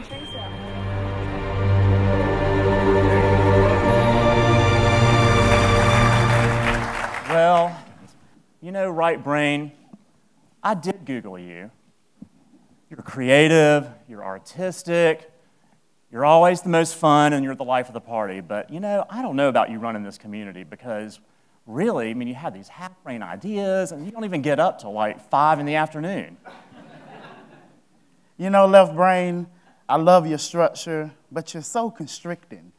and Tracy. Well, you know, right brain, I did Google you. You're creative, you're artistic, you're always the most fun, and you're the life of the party. But, you know, I don't know about you running this community because really, I mean, you have these half-brain ideas, and you don't even get up till like 5 in the afternoon. You know, left brain, I love your structure, but you're so constricting.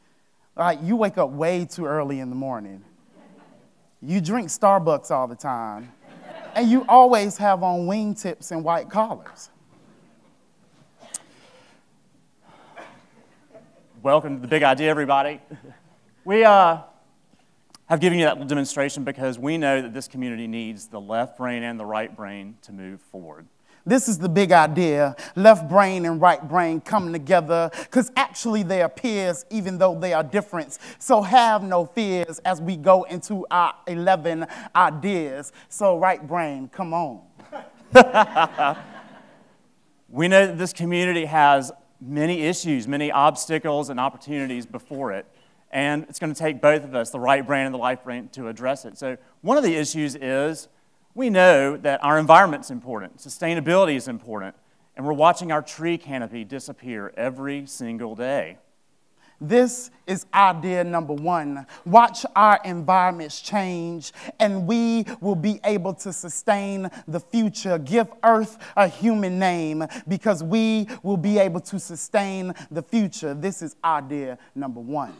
Like, you wake up way too early in the morning. You drink Starbucks all the time, and you always have on wingtips and white collars. Welcome to the big idea, everybody. We have given you that little demonstration because we know that this community needs the left brain and the right brain to move forward. This is the big idea. Left brain and right brain come together because actually they are peers even though they are different. So have no fears as we go into our 11 ideas. So right brain, come on. We know that this community has many issues, many obstacles and opportunities before it. And it's going to take both of us, the right brain and the left brain, to address it. So one of the issues is we know that our environment's important, sustainability is important, and we're watching our tree canopy disappear every single day. This is idea number 1. Watch our environments change, and we will be able to sustain the future. Give Earth a human name because we will be able to sustain the future. This is idea number 1.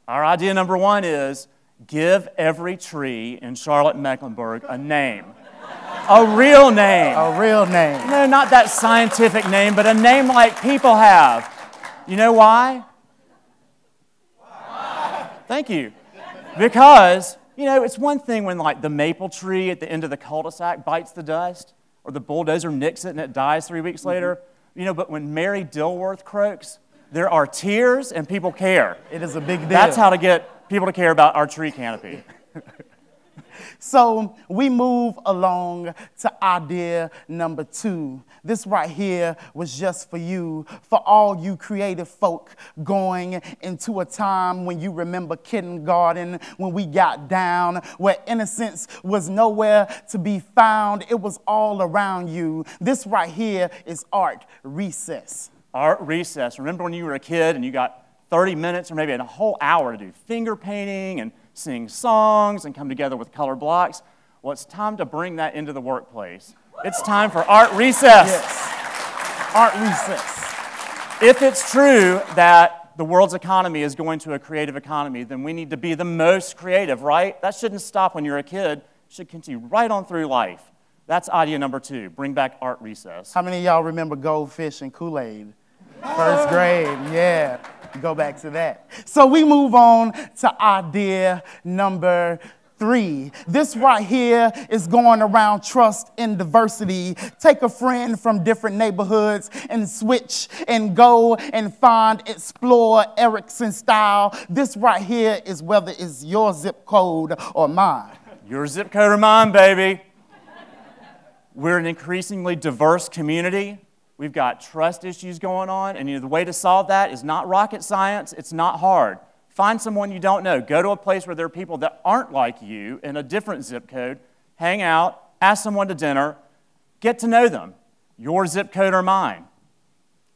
Our idea number 1 is give every tree in Charlotte, Mecklenburg a name. A real name. A real name. No, not that scientific name, but a name like people have. You know why? Thank you. Because, you know, it's one thing when like the maple tree at the end of the cul-de-sac bites the dust, or the bulldozer nicks it and it dies 3 weeks later. You know, but when Mary Dilworth croaks, there are tears and people care. It is a big deal. That's how to get people to care about our tree canopy. So we move along to idea number 2. This right here was just for you, for all you creative folk going into a time when you remember kindergarten, when we got down, where innocence was nowhere to be found. It was all around you. This right here is art recess. Art recess. Remember when you were a kid and you got 30 minutes or maybe a whole hour to do finger painting and sing songs and come together with color blocks? Well, it's time to bring that into the workplace. It's time for art recess. Yes, art recess. If it's true that the world's economy is going to a creative economy, then we need to be the most creative, right? That shouldn't stop when you're a kid. It should continue right on through life. That's idea number 2, bring back art recess. How many of y'all remember Goldfish and Kool-Aid? First grade, yeah. Go back to that. So we move on to idea number 3. This right here is going around trust in diversity. Take a friend from different neighborhoods and switch and go and find, explore Erickson style. This right here is whether it's your zip code or mine. Your zip code or mine, baby. We're an increasingly diverse community. We've got trust issues going on, and the way to solve that is not rocket science. It's not hard. Find someone you don't know. Go to a place where there are people that aren't like you in a different zip code. Hang out. Ask someone to dinner. Get to know them. Your zip code or mine.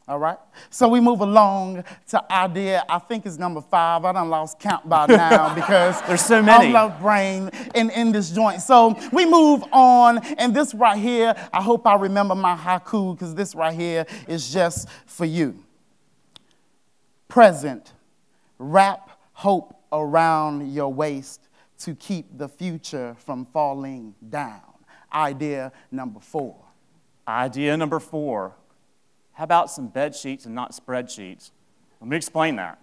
All right? So we move along to idea, I think it's number 5. I done lost count by now because there's so many. I'm left brain in this joint. So we move on, and this right here, I hope I remember my haiku because this right here is just for you. Present, wrap hope around your waist to keep the future from falling down. Idea number 4. Idea number 4. How about some bed sheets and not spreadsheets? Let me explain that.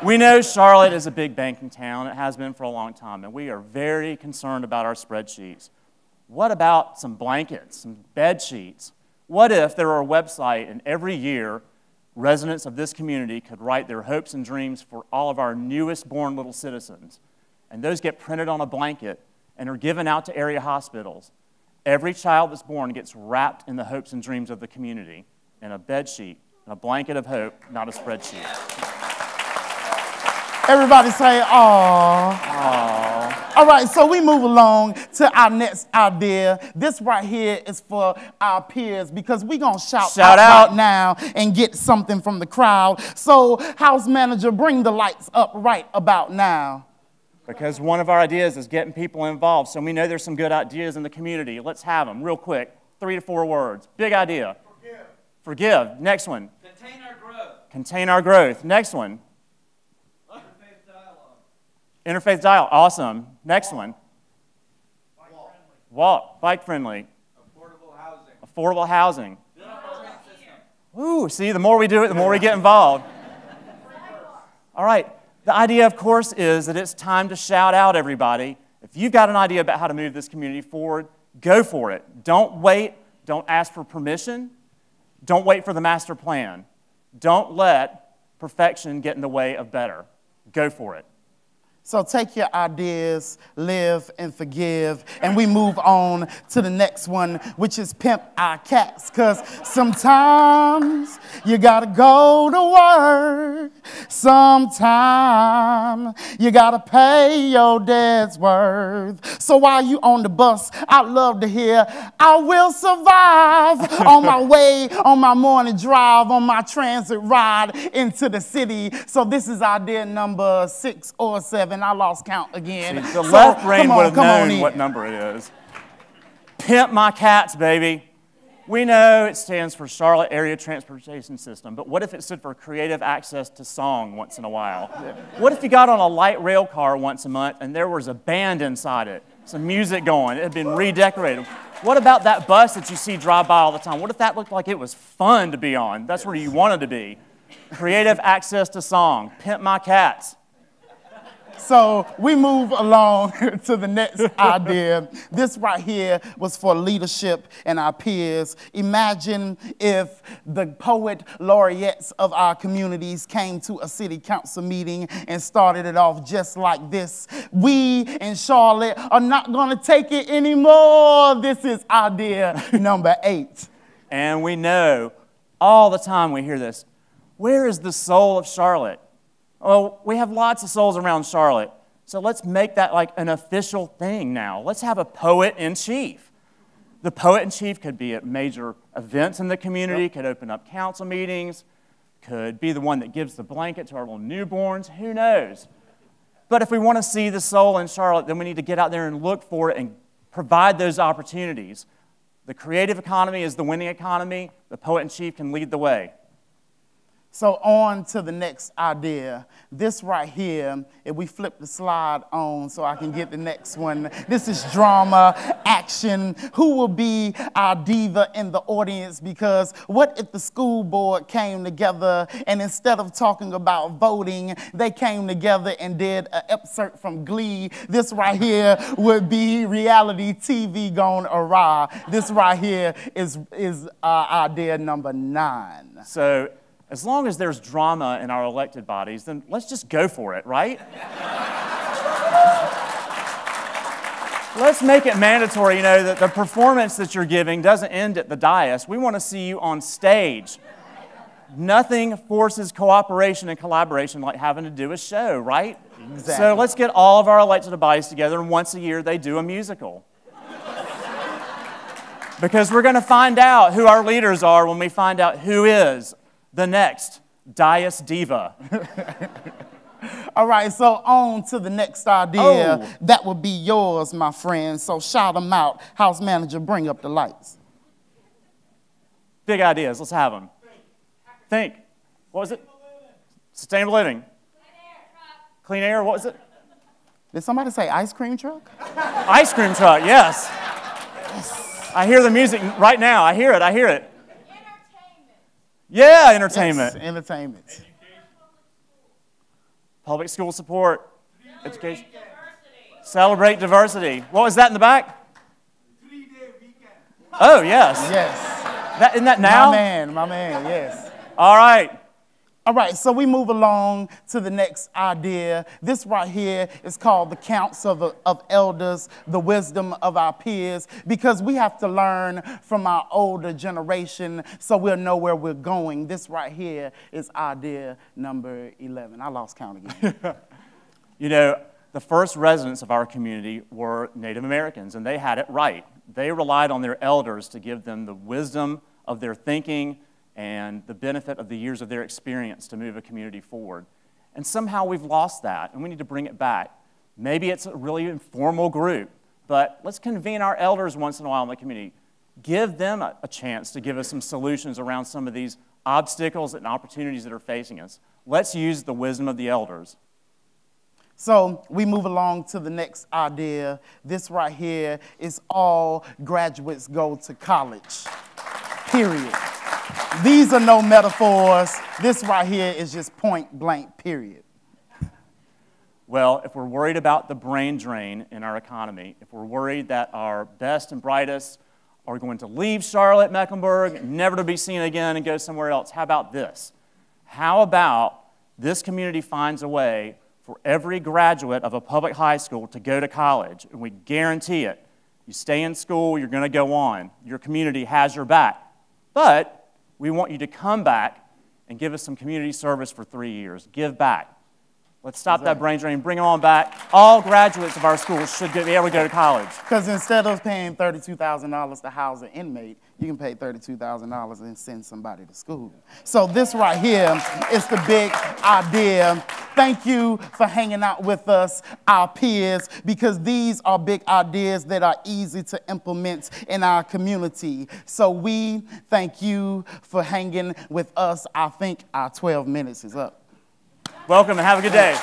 We know Charlotte is a big banking town. It has been for a long time, and we are very concerned about our spreadsheets. What about some blankets, some bed sheets? What if there were a website and every year residents of this community could write their hopes and dreams for all of our newest born little citizens, and those get printed on a blanket and are given out to area hospitals? Every child that's born gets wrapped in the hopes and dreams of the community. and a bed sheet and a blanket of hope, not a spreadsheet. Everybody say, "Aww." Aww. All right, so we move along to our next idea. This right here is for our peers because we're going to shout out right now and get something from the crowd. So, house manager, bring the lights up right about now. Because one of our ideas is getting people involved. So we know there's some good ideas in the community. Let's have them real quick. 3 to 4 words. Big idea. Forgive. Forgive. Next one. Contain our growth. Contain our growth. Next one. Interfaith dialogue. Interfaith dialogue. Awesome. Next one. Bike friendly. Walk. Bike friendly. Affordable housing. Affordable housing. Build our transit system. Ooh, see, the more we do it, the more we get involved. All right. The idea, of course, is that it's time to shout out, everybody. If you've got an idea about how to move this community forward, go for it. Don't wait. Don't ask for permission. Don't wait for the master plan. Don't let perfection get in the way of better. Go for it. So take your ideas, live and forgive, and we move on to the next one, which is Pimp My Cat. Because sometimes you gotta go to work. Sometimes you gotta pay your debt's worth. So while you on the bus, I'd love to hear, "I will survive" on my way, on my morning drive, on my transit ride into the city. So this is idea number 6 or 7. I lost count again. See, the left brain would have known what number it is. Pimp My Cats, baby. We know it stands for Charlotte Area Transportation System, but what if it stood for creative access to song once in a while? What if you got on a light rail car once a month and there was a band inside it, some music going, it had been redecorated? What about that bus that you see drive by all the time? What if that looked like it was fun to be on? That's where you wanted to be. Creative access to song. Pimp My Cats. So we move along to the next idea. This right here was for leadership and our peers. Imagine if the poet laureates of our communities came to a city council meeting and started it off just like this. "We in Charlotte are not going to take it anymore." This is idea number 8. And we know all the time we hear this. Where is the soul of Charlotte? Oh, we have lots of souls around Charlotte, so let's make that like an official thing now. Let's have a poet-in-chief. The poet-in-chief could be at major events in the community, could open up council meetings, could be the one that gives the blanket to our little newborns, who knows? But if we want to see the soul in Charlotte, then we need to get out there and look for it and provide those opportunities. The creative economy is the winning economy. The poet-in-chief can lead the way. So on to the next idea. This right here, if we flip the slide on so I can get the next one, this is drama, action. Who will be our diva in the audience? Because what if the school board came together and instead of talking about voting, they came together and did an excerpt from Glee? This right here would be reality TV gone awry. This right here is idea number 9. So, as long as there's drama in our elected bodies, then let's just go for it, right? Let's make it mandatory, you know, that the performance that you're giving doesn't end at the dais. We want to see you on stage. Nothing forces cooperation and collaboration like having to do a show, right? Exactly. So let's get all of our elected bodies together, and once a year they do a musical. Because we're going to find out who our leaders are when we find out who is the next dais diva. All right, so on to the next idea. That would be yours, my friend. So shout them out. House manager, bring up the lights. Big ideas. Let's have them. Think. What was it? Sustainable living. Clean air. What was it? Did somebody say ice cream truck? Ice cream truck. Yes. I hear the music right now. I hear it. I hear it. Yeah, entertainment. Yes, entertainment. Public school support. Education. Celebrate diversity. What was that in the back? 3-day weekend. Oh, yes. Yes. Isn't that now? My man, yes. All right. All right, so we move along to the next idea. This right here is called the counts of elders, the wisdom of our peers, because we have to learn from our older generation so we'll know where we're going. This right here is idea number 11. I lost count again. You know, the first residents of our community were Native Americans, and they had it right. They relied on their elders to give them the wisdom of their thinking and the benefit of the years of their experience to move a community forward. And somehow we've lost that, and we need to bring it back. Maybe it's a really informal group, but let's convene our elders once in a while in the community. Give them a chance to give us some solutions around some of these obstacles and opportunities that are facing us. Let's use the wisdom of the elders. So we move along to the next idea. This right here is all graduates go to college, period. These are no metaphors. This right here is just point blank, period. Well, if we're worried about the brain drain in our economy, if we're worried that our best and brightest are going to leave Charlotte, Mecklenburg, never to be seen again and go somewhere else, how about this? How about this community finds a way for every graduate of a public high school to go to college, and we guarantee it. You stay in school, you're going to go on. Your community has your back. But we want you to come back and give us some community service for 3 years. Give back. Let's stop that brain drain. Bring them on back. All graduates of our schools should be able to go to college. Because instead of paying $32,000 to house an inmate, you can pay $32,000 and send somebody to school. So this right here is the big idea. Thank you for hanging out with us, our peers, because these are big ideas that are easy to implement in our community. So we thank you for hanging with us. I think our 12 minutes is up. Welcome and have a good day.